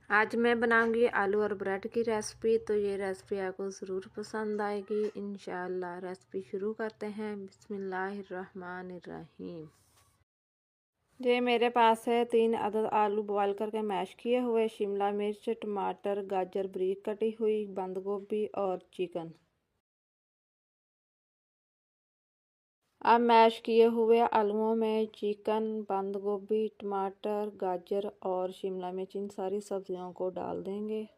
आज मैं बनाऊंगी आलू और ब्रेड की रेसिपी। तो ये रेसिपी आपको ज़रूर पसंद आएगी इंशाल्लाह। रेसिपी शुरू करते हैं। बिस्मिल्लाहिर्रहमानिर्रहीम। ये मेरे पास है 3 अदद आलू बॉयल करके मैश किए हुए, शिमला मिर्च, टमाटर, गाजर बारीक कटी हुई, बंद गोभी और चिकन। अब मैश किए हुए आलूओं में चिकन, बंद गोभी, टमाटर, गाजर और शिमला मिर्च, इन सारी सब्जियों को डाल देंगे।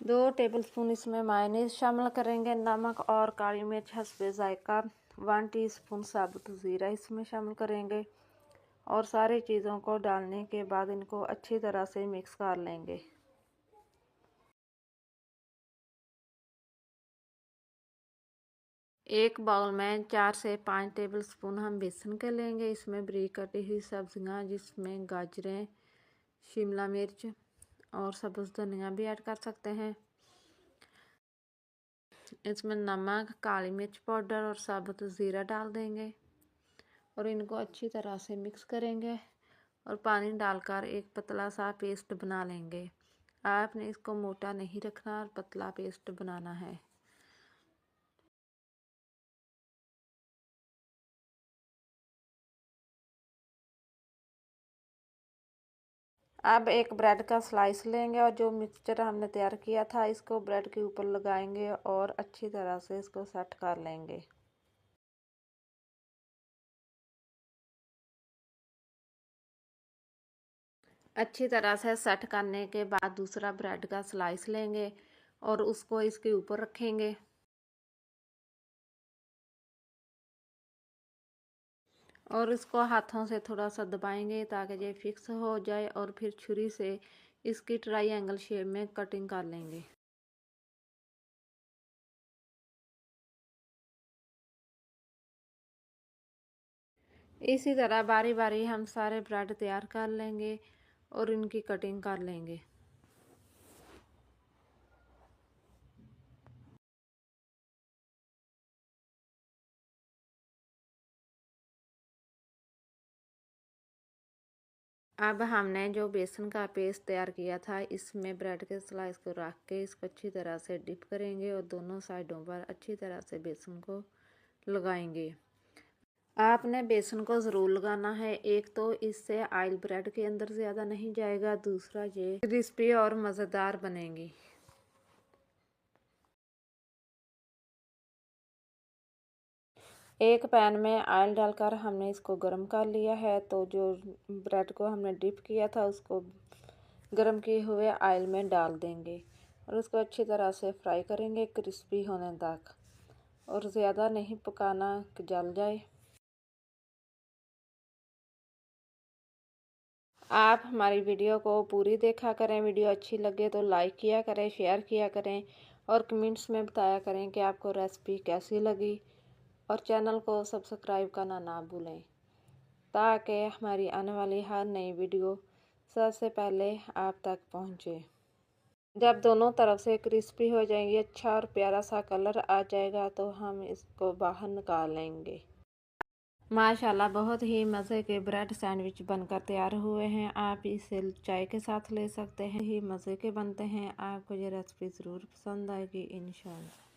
दो टेबलस्पून इसमें मायोनीज शामिल करेंगे। नमक और काली मिर्च हस्बे जायका। 1 टीस्पून साबुत ज़ीरा इसमें शामिल करेंगे और सारी चीज़ों को डालने के बाद इनको अच्छी तरह से मिक्स कर लेंगे। एक बाउल में 4 से 5 टेबलस्पून हम बेसन के लेंगे। इसमें बारीक कटी हुई सब्जियां, जिसमें गाजरें, शिमला मिर्च और सब्ज़ धनिया भी ऐड कर सकते हैं। इसमें नमक, काली मिर्च पाउडर और साबुत ज़ीरा डाल देंगे और इनको अच्छी तरह से मिक्स करेंगे और पानी डालकर एक पतला सा पेस्ट बना लेंगे। आपने इसको मोटा नहीं रखना और पतला पेस्ट बनाना है। अब एक ब्रेड का स्लाइस लेंगे और जो मिक्सचर हमने तैयार किया था इसको ब्रेड के ऊपर लगाएंगे और अच्छी तरह से इसको सेट कर लेंगे। अच्छी तरह से सेट करने के बाद दूसरा ब्रेड का स्लाइस लेंगे और उसको इसके ऊपर रखेंगे और इसको हाथों से थोड़ा सा दबाएंगे ताकि ये फिक्स हो जाए और फिर छुरी से इसकी ट्रायंगल शेप में कटिंग कर लेंगे। इसी तरह बारी बारी हम सारे ब्रेड तैयार कर लेंगे और इनकी कटिंग कर लेंगे। अब हमने जो बेसन का पेस्ट तैयार किया था इसमें ब्रेड के स्लाइस को रख के इसको अच्छी तरह से डिप करेंगे और दोनों साइडों पर अच्छी तरह से बेसन को लगाएंगे। आपने बेसन को ज़रूर लगाना है। एक तो इससे ऑयल ब्रेड के अंदर ज़्यादा नहीं जाएगा, दूसरा ये क्रिस्पी और मज़ेदार बनेगी। एक पैन में ऑयल डालकर हमने इसको गर्म कर लिया है। तो जो ब्रेड को हमने डिप किया था उसको गर्म किए हुए ऑयल में डाल देंगे और उसको अच्छी तरह से फ्राई करेंगे क्रिस्पी होने तक, और ज़्यादा नहीं पकाना कि जल जाए। आप हमारी वीडियो को पूरी देखा करें। वीडियो अच्छी लगे तो लाइक किया करें, शेयर किया करें और कमेंट्स में बताया करें कि आपको रेसिपी कैसी लगी, और चैनल को सब्सक्राइब करना ना भूलें ताकि हमारी आने वाली हर नई वीडियो सबसे पहले आप तक पहुंचे। जब दोनों तरफ से क्रिस्पी हो जाएंगी, अच्छा और प्यारा सा कलर आ जाएगा, तो हम इसको बाहर निकाल लेंगे। माशाल्लाह बहुत ही मज़े के ब्रेड सैंडविच बनकर तैयार हुए हैं। आप इसे चाय के साथ ले सकते हैं। ही मज़े के बनते हैं। आपको ये रेसिपी ज़रूर पसंद आएगी इंशाल्लाह।